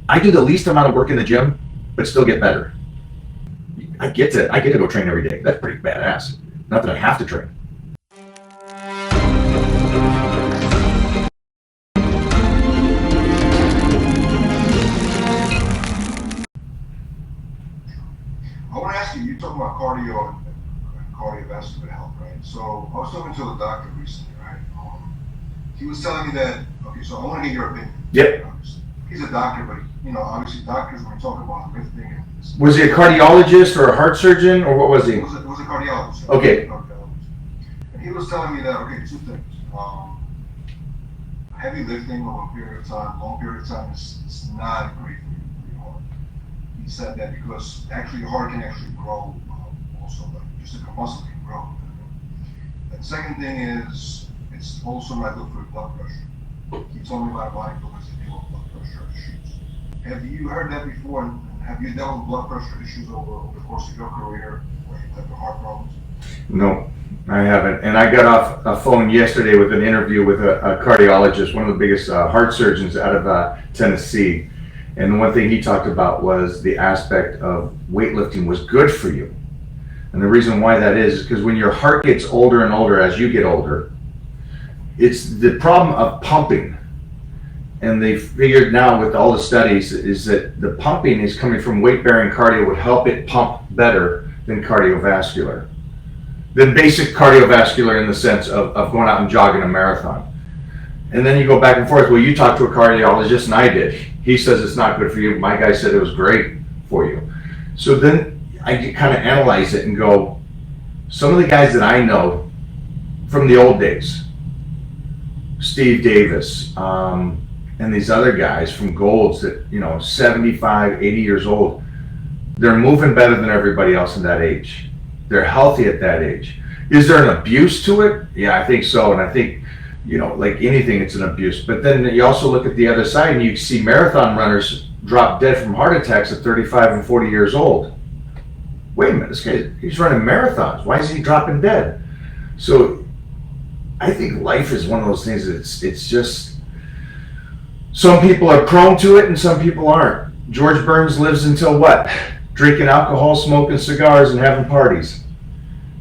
I do the least amount of work in the gym, but still get better. I get to go train every day. That's pretty badass. Not that I have to train. I want to ask you, you talking about cardio and cardiovascular health, right? So I was talking to a doctor recently, right? He was telling me that, okay, so I want to hear your opinion. Yep. He's a doctor, but obviously doctors, when we talk about lifting and was he a cardiologist or a heart surgeon, or what was he? It was a cardiologist. Okay. And he was telling me that, okay, two things. Heavy lifting over a period of time, long period of time, is not great for your heart. He said that because actually your heart can actually grow also, like just a muscle can grow. And the second thing is, it's also not good for your blood pressure. He told me about bodybuilders that deal with blood pressure issues. Have you heard that before? And have you dealt with blood pressure issues over the course of your career where you had the heart problems? No, I haven't. And I got off a phone yesterday with an interview with a cardiologist, one of the biggest heart surgeons out of Tennessee. And the one thing he talked about was the aspect of weightlifting was good for you. And the reason why that is because when your heart gets older and older as you get older, it's the problem of pumping. And they figured now with all the studies is that the pumping is coming from weight-bearing cardio would help it pump better than cardiovascular. Than basic cardiovascular in the sense of going out and jogging a marathon. And then you go back and forth. Well, you talked to a cardiologist and I did. He says it's not good for you. My guy said it was great for you. So then I kind of analyze it and go, some of the guys that I know from the old days, Steve Davis, and these other guys from Golds that, 75, 80 years old, they're moving better than everybody else in that age. They're healthy at that age. Is there an abuse to it? Yeah, I think so. And I think, like anything, it's an abuse. But then you also look at the other side and you see marathon runners drop dead from heart attacks at 35 and 40 years old. Wait a minute, this guy, he's running marathons. Why is he dropping dead? So I think life is one of those things that it's just, some people are prone to it and some people aren't. George Burns lives until what? Drinking alcohol, smoking cigars, and having parties.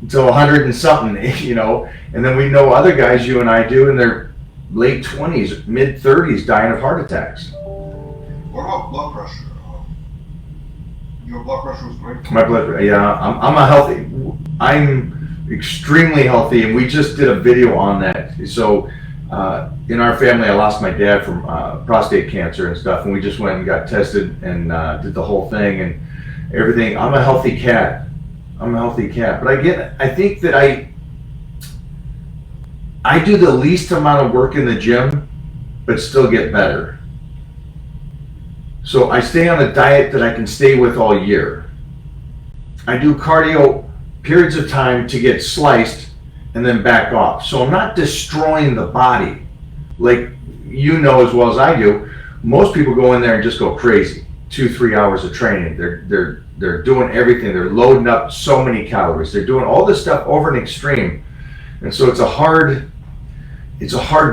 Until 100 and something, And then we know other guys, you and I do, in their late 20s, mid 30s, dying of heart attacks. What about blood pressure? Your blood pressure was great? My blood, yeah, I'm extremely healthy, and we just did a video on that. So in our family, I lost my dad from prostate cancer and stuff, and we just went and got tested and did the whole thing and everything. I'm a healthy cat. But I think that I do the least amount of work in the gym, but still get better. So I stay on a diet that I can stay with all year. I do cardio periods of time to get sliced and then back off. So I'm not destroying the body. Like as well as I do, most people go in there and just go crazy. 2-3 hours of training. They're doing everything. They're loading up so many calories. They're doing all this stuff over an extreme. And so it's a hard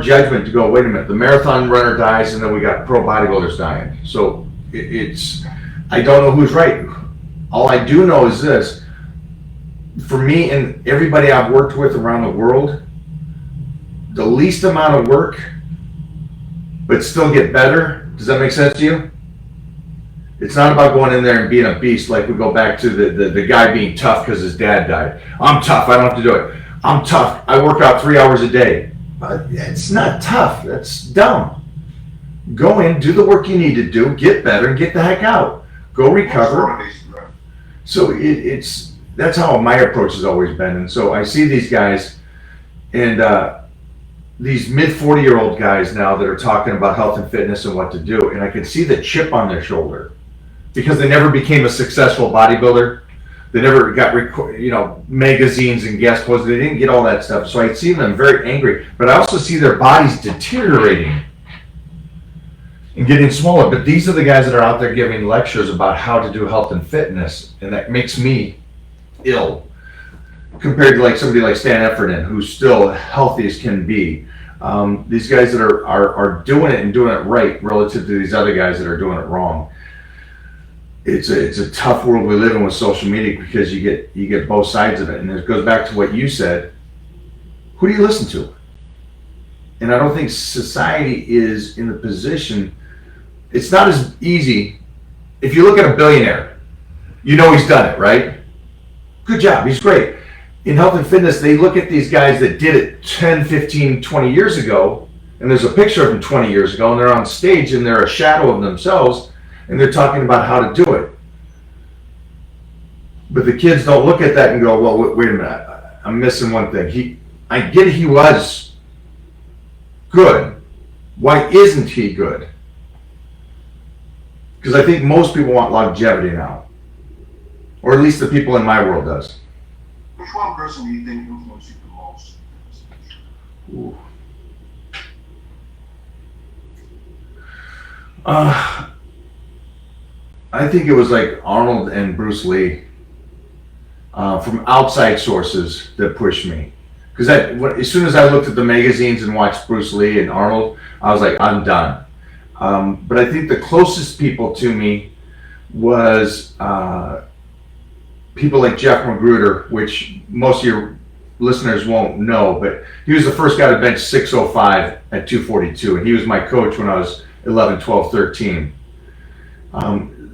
judgment to go, wait a minute, the marathon runner dies and then we got pro bodybuilders dying. So I don't know who's right. All I do know is this. For me and everybody I've worked with around the world, the least amount of work, but still get better. Does that make sense to you? It's not about going in there and being a beast, like we go back to the guy being tough because his dad died. I'm tough, I don't have to do it. I'm tough, I work out 3 hours a day. It's not tough, that's dumb. Go in, do the work you need to do, get better, and get the heck out. Go recover. So that's how my approach has always been. And so I see these guys and these mid 40-year-old guys now that are talking about health and fitness and what to do, and I can see the chip on their shoulder because they never became a successful bodybuilder. They never got magazines and guest posts. They didn't get all that stuff. So I see them very angry, but I also see their bodies deteriorating and getting smaller. But these are the guys that are out there giving lectures about how to do health and fitness, and that makes me ill compared to like somebody like Stan Effernan, who's still healthy as can be. These guys that are are doing it and doing it right relative to these other guys that are doing it wrong. It's a tough world we live in with social media because you get both sides of it, and it goes back to what you said. Who do you listen to? And I don't think society is in the position. It's not as easy. If you look at a billionaire, you know he's done it, right? Good job, he's great. In health and fitness, they look at these guys that did it 10, 15, 20 years ago, and there's a picture of them 20 years ago, and they're on stage and they're a shadow of themselves, and they're talking about how to do it. But the kids don't look at that and go, well, wait a minute, I'm missing one thing. I get he was good. Why isn't he good? Because I think most people want longevity now. Or at least the people in my world does. Which one person do you think influenced you the most? Ooh. I think it was like Arnold and Bruce Lee from outside sources that pushed me. Because as soon as I looked at the magazines and watched Bruce Lee and Arnold, I was like, I'm done. But I think the closest people to me was people like Jeff Magruder, which most of your listeners won't know, but he was the first guy to bench 605 at 242, and he was my coach when I was 11, 12, 13.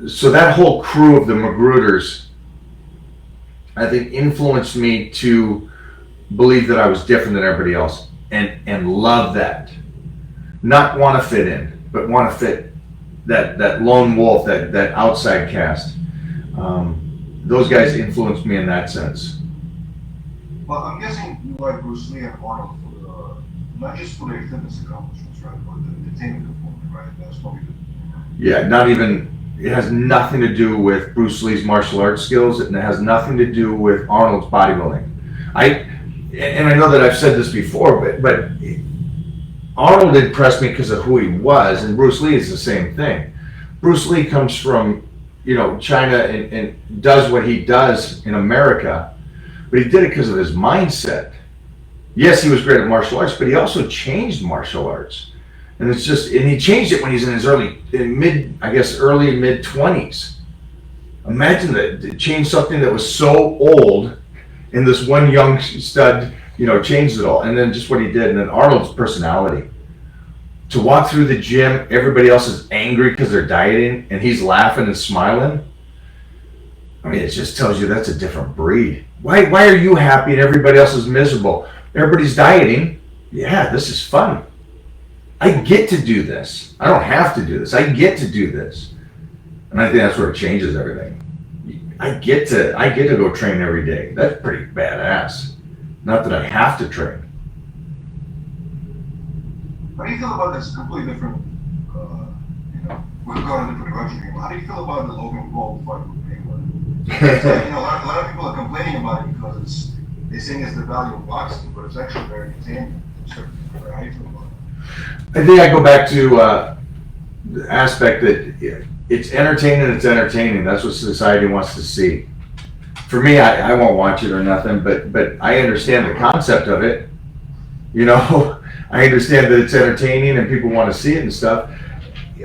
So that whole crew of the Magruders, I think, influenced me to believe that I was different than everybody else, and love that. Not want to fit in, but want to fit that lone wolf, that outside cast. Those guys influenced me in that sense. Well, I'm guessing you like Bruce Lee and Arnold for not just for their fitness accomplishments, right, but the entertainment component, right? That's probably Yeah, not even. It has nothing to do with Bruce Lee's martial arts skills, and it has nothing to do with Arnold's bodybuilding. And I know that I've said this before, but Arnold impressed me because of who he was, and Bruce Lee is the same thing. Bruce Lee comes from, China and does what he does in America, but he did it because of his mindset. Yes, he was great at martial arts, but he also changed martial arts. And and he changed it when he's in his early mid 20s. Imagine that, to change something that was so old, and this one young stud, changed it all. And then just what he did, and then Arnold's personality. To walk through the gym, everybody else is angry because they're dieting, and he's laughing and smiling. I mean, it just tells you that's a different breed. Why are you happy and everybody else is miserable? Everybody's dieting. Yeah, this is fun. I get to do this. I don't have to do this. I get to do this. And I think that's where it changes everything. I get to go train every day. That's pretty badass. Not that I have to train. How do you feel about this completely different, we're going in a different direction here. How do you feel about the Logan Paul fight with Mayweather? A lot of people are complaining about it because they're saying it's the value of boxing, but it's actually very entertaining. How do you feel about it? I think I go back to the aspect that it's entertaining. That's what society wants to see. For me, I won't watch it or nothing, but I understand the concept of it. I understand that it's entertaining and people want to see it and stuff.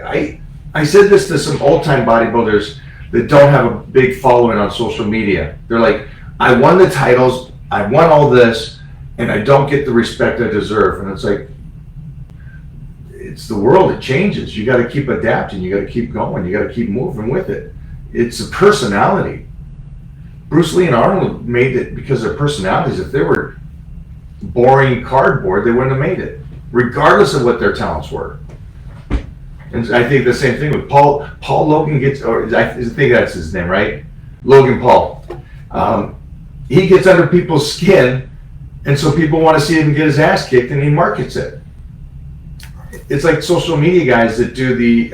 I said this to some old-time bodybuilders that don't have a big following on social media. They're like, I won the titles, I won all this, and I don't get the respect I deserve. And it's like, it's the world, it changes. You got to keep adapting, you got to keep going, you got to keep moving with it. It's a personality. Bruce Lee and Arnold made it because of their personalities. If they were boring cardboard, they wouldn't have made it, regardless of what their talents were. And I think the same thing with Paul Logan I think that's his name, right? Logan Paul. He gets under people's skin, and so people want to see him get his ass kicked, and he markets it. It's like social media guys that do the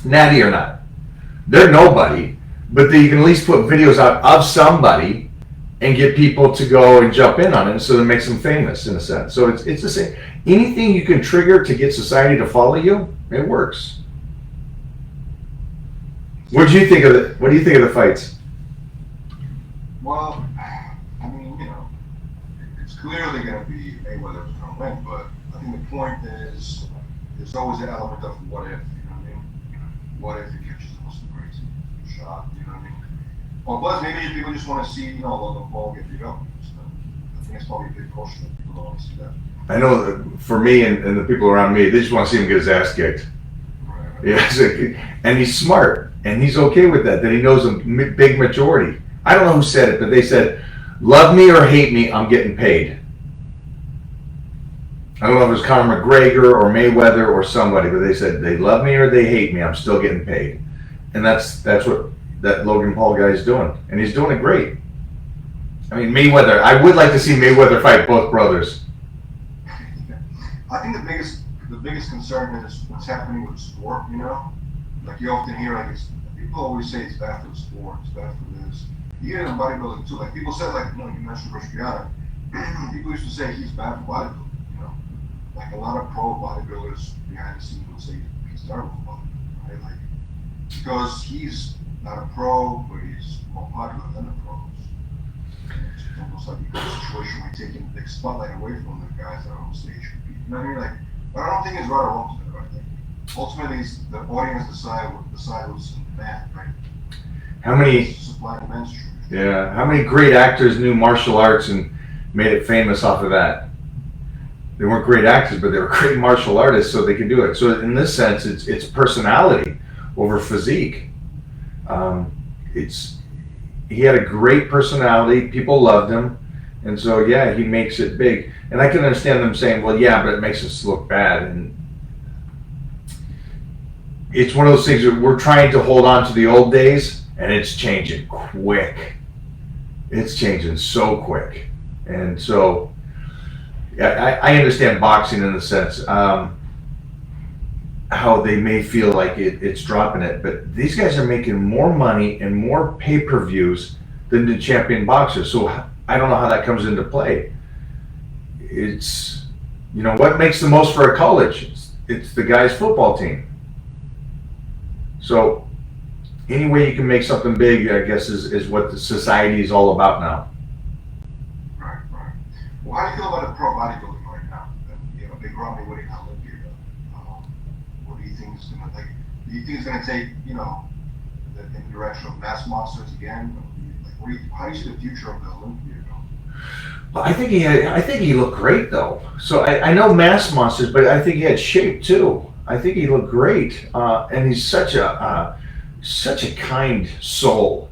natty or not. They're nobody, but you can at least put videos out of somebody and get people to go and jump in on it, so that makes them famous in a sense. So it's the same. Anything you can trigger to get society to follow you, it works. What do you think of it? What do you think of the fights? Well, I mean, it's clearly going to be Mayweather's going to win, but I think think the point is there's always an element of what if, you know what I mean? What if he catches the most crazy shot, you know what I mean? Or plus maybe people just want to see, you know, Logan Paul get beat up. So I think it's probably a big portion of people don't want to see that. I know that for me and the people around me, they just want to see him get his ass kicked. Right. Yeah, and he's smart, and he's okay with that he knows a big majority. I don't know who said it, but they said, love me or hate me, I'm getting paid. I don't know if it was Conor McGregor or Mayweather or somebody, but they said they love me or they hate me, I'm still getting paid. And that's what that Logan Paul guy is doing, and he's doing it great. I mean, Mayweather, I would like to see Mayweather fight both brothers. I think the biggest concern is what's happening with sport, you know? Like you often hear people always say it's bad for the sport, it's bad for this. Even in bodybuilding too, like people said, like, you know, you mentioned Cristiano, people used to say he's bad for bodybuilding, you know? Like a lot of pro bodybuilders behind the scenes would say he's terrible for bodybuilding, right? Like, because he's not a pro, but he's more popular than the pros. It's almost like you got a situation where you're taking the spotlight away from the guys that are on stage. You know what I mean? Like, but I don't think it's right or wrong to that, right? Like, ultimately, the audience decide what's in demand, right? How many? Supply and demand. Yeah. How many great actors knew martial arts and made it famous off of that? They weren't great actors, but they were great martial artists, so they could do it. So in this sense, it's personality over physique. He had a great personality. People loved him. And so, yeah, he makes it big. And I can understand them saying, well, yeah, but it makes us look bad. And it's one of those things that we're trying to hold on to the old days, and it's changing quick. It's changing so quick. And so, yeah, I understand boxing in the sense how they may feel like it's dropping it. But these guys are making more money and more pay-per-views than the champion boxers. So I don't know how that comes into play. It's, you know, what makes the most for a college? It's the guy's football team. So any way you can make something big, I guess, is what the society is all about now. Right. Well, how do you feel about the pro bodybuilding right now? You know, Big Romney winning Olympia. What do you think is going to, like, do you think it's going to take, you know, in the direction of mass monsters again? Like, how do you see the future of the Olympia going? Well, I think he looked great though. So I know mass monsters, but I think he had shape too. I think he looked great, and he's such a kind soul.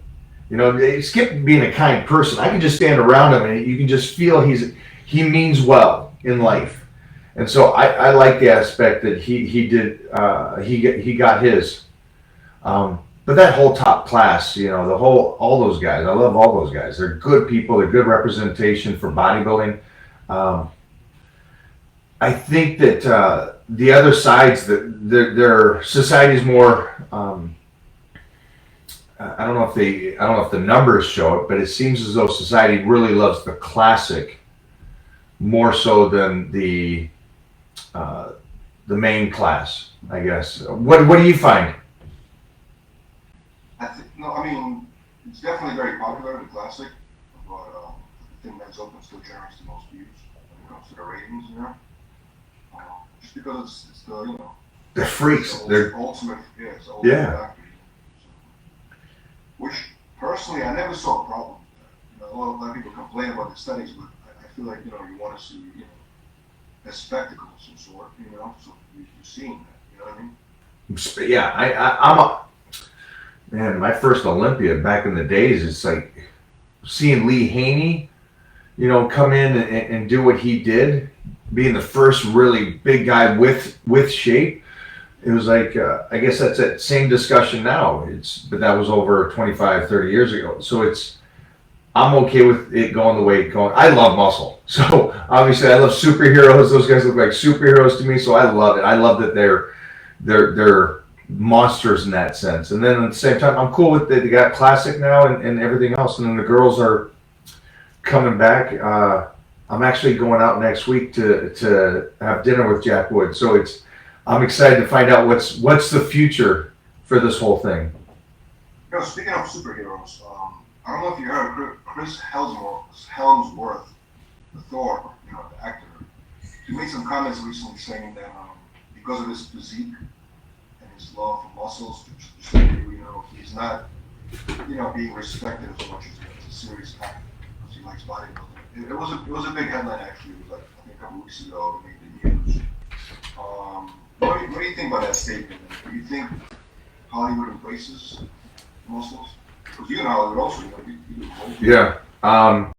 You know, skip being a kind person. I can just stand around him, and you can just feel he means well in life. And so I like the aspect that he got his. But that whole top class, you know, all those guys, I love all those guys. They're good people. They're good representation for bodybuilding. I think that the other sides, that their society is more. I don't know if the numbers show it, but it seems as though society really loves the classic more so than the main class, I guess. What do you find? I mean, it's definitely very popular, the classic, but I think Men's Open still generates the most views when it comes to the ratings, you know? Just because it's the, you know... The freaks. They're ultimate, it's the ultimate factor. So, which, personally, I never saw a problem with that. You know, a lot of people complain about the studies, but I feel like, you know, you want to see, you know, a spectacle of some sort, you know? So you're seeing that, you know what I mean? Yeah, man, my first Olympia back in the days, it's like seeing Lee Haney, you know, come in and do what he did, being the first really big guy with shape. It was like, I guess that's that same discussion now. But that was over 25, 30 years ago. So I'm okay with it going the way it's going. I love muscle. So obviously I love superheroes. Those guys look like superheroes to me. So I love it. I love that they're monsters in that sense. And then at the same time, I'm cool with that they got classic now and everything else. And then the girls are coming back. I'm actually going out next week to have dinner with Jack Wood. So I'm excited to find out what's the future for this whole thing. You know, speaking of superheroes, I don't know if you heard Chris Hemsworth, the Thor, you know, the actor. he made some comments recently saying that because of his physique and his love for muscles, he's not, being respected as much as a serious actor because he likes bodybuilding. It was a big headline actually. It was like I think a couple weeks ago. It made the news. What do you think about that statement? Do you think Hollywood embraces muscles? Because you in Hollywood also, you do both. Yeah.